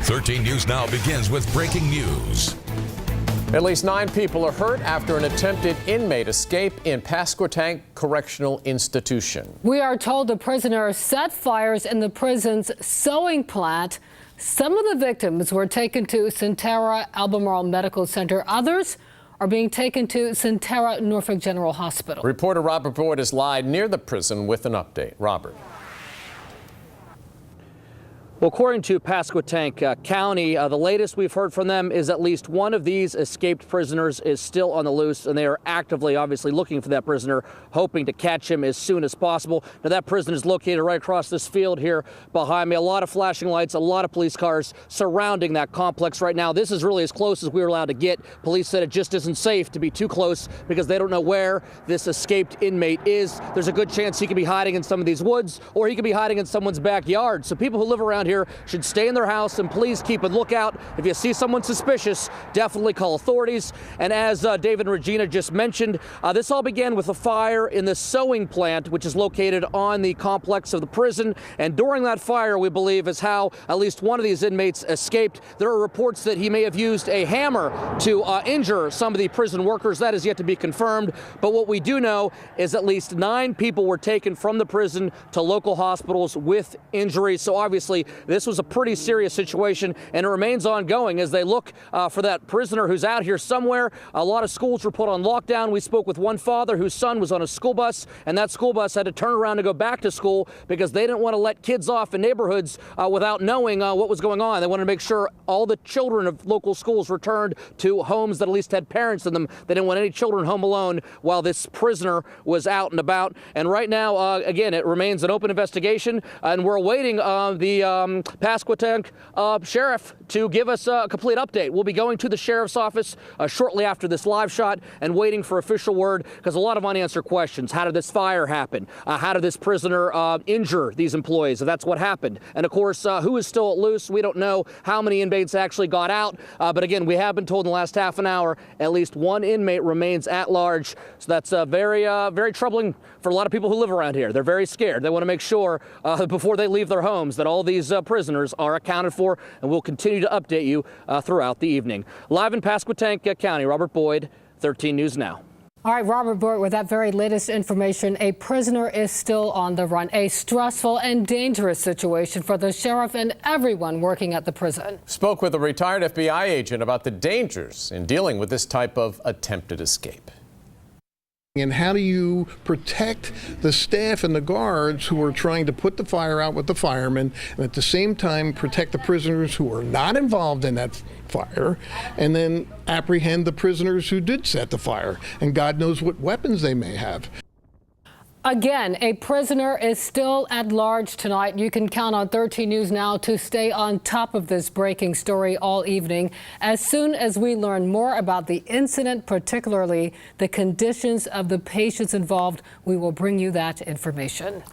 13 News Now begins with breaking news. At least 9 people are hurt after an attempted inmate escape in Pasquotank Correctional Institution. We are told the prisoner set fires in the prison's sewing plant. Some of the victims were taken to Centera Albemarle Medical Center. Others are being taken to Centera Norfolk General Hospital. Reporter Robert Boyd is live near the prison with an update. Robert. Well, according to Pasquotank County, the latest we've heard from them is at least one of these escaped prisoners is still on the loose, and they are actively, obviously, looking for that prisoner, hoping to catch him as soon as possible. Now, that prison is located right across this field here behind me. A lot of flashing lights, a lot of police cars surrounding that complex right now. This is really as close as we were allowed to get. Police said it just isn't safe to be too close because they don't know where this escaped inmate is. There's a good chance he could be hiding in some of these woods, or he could be hiding in someone's backyard. So people who live around here should stay in their house, and please keep a lookout. If you see someone suspicious, definitely call authorities. And as David and Regina just mentioned, this all began with a fire in the sewing plant, which is located on the complex of the prison. And during that fire, we believe, is how at least one of these inmates escaped. There are reports that he may have used a hammer to injure some of the prison workers. That is yet to be confirmed. But what we do know is at least 9 people were taken from the prison to local hospitals with injuries. So obviously, this was a pretty serious situation, and it remains ongoing as they look for that prisoner who's out here somewhere. A lot of schools were put on lockdown. We spoke with one father whose son was on a school bus, and that school bus had to turn around to go back to school because they didn't want to let kids off in neighborhoods without knowing what was going on. They wanted to make sure all the children of local schools returned to homes that at least had parents in them. They didn't want any children home alone while this prisoner was out and about. And right now, again, it remains an open investigation, and we're awaiting the Pasquotank sheriff to give us a complete update. We'll be going to the sheriff's office shortly after this live shot and waiting for official word, because a lot of unanswered questions. How did this fire happen? How did this prisoner injure these employees? If that's what happened. And of course, who is still loose? We don't know how many inmates actually got out. But again, we have been told in the last half an hour, at least 1 inmate remains at large. So that's very troubling for a lot of people who live around here. They're very scared. They want to make sure before they leave their homes that all these prisoners are accounted for, and we'll continue to update you throughout the evening. Live in Pasquotank County, Robert Boyd, 13 News Now. All right, Robert Boyd, with that very latest information, a prisoner is still on the run. A stressful and dangerous situation for the sheriff and everyone working at the prison. Spoke with a retired FBI agent about the dangers in dealing with this type of attempted escape. And how do you protect the staff and the guards who are trying to put the fire out with the firemen, and at the same time protect the prisoners who are not involved in that fire, and then apprehend the prisoners who did set the fire, and God knows what weapons they may have. Again, a prisoner is still at large tonight. You can count on 13 News Now to stay on top of this breaking story all evening. As soon as we learn more about the incident, particularly the conditions of the patients involved, we will bring you that information.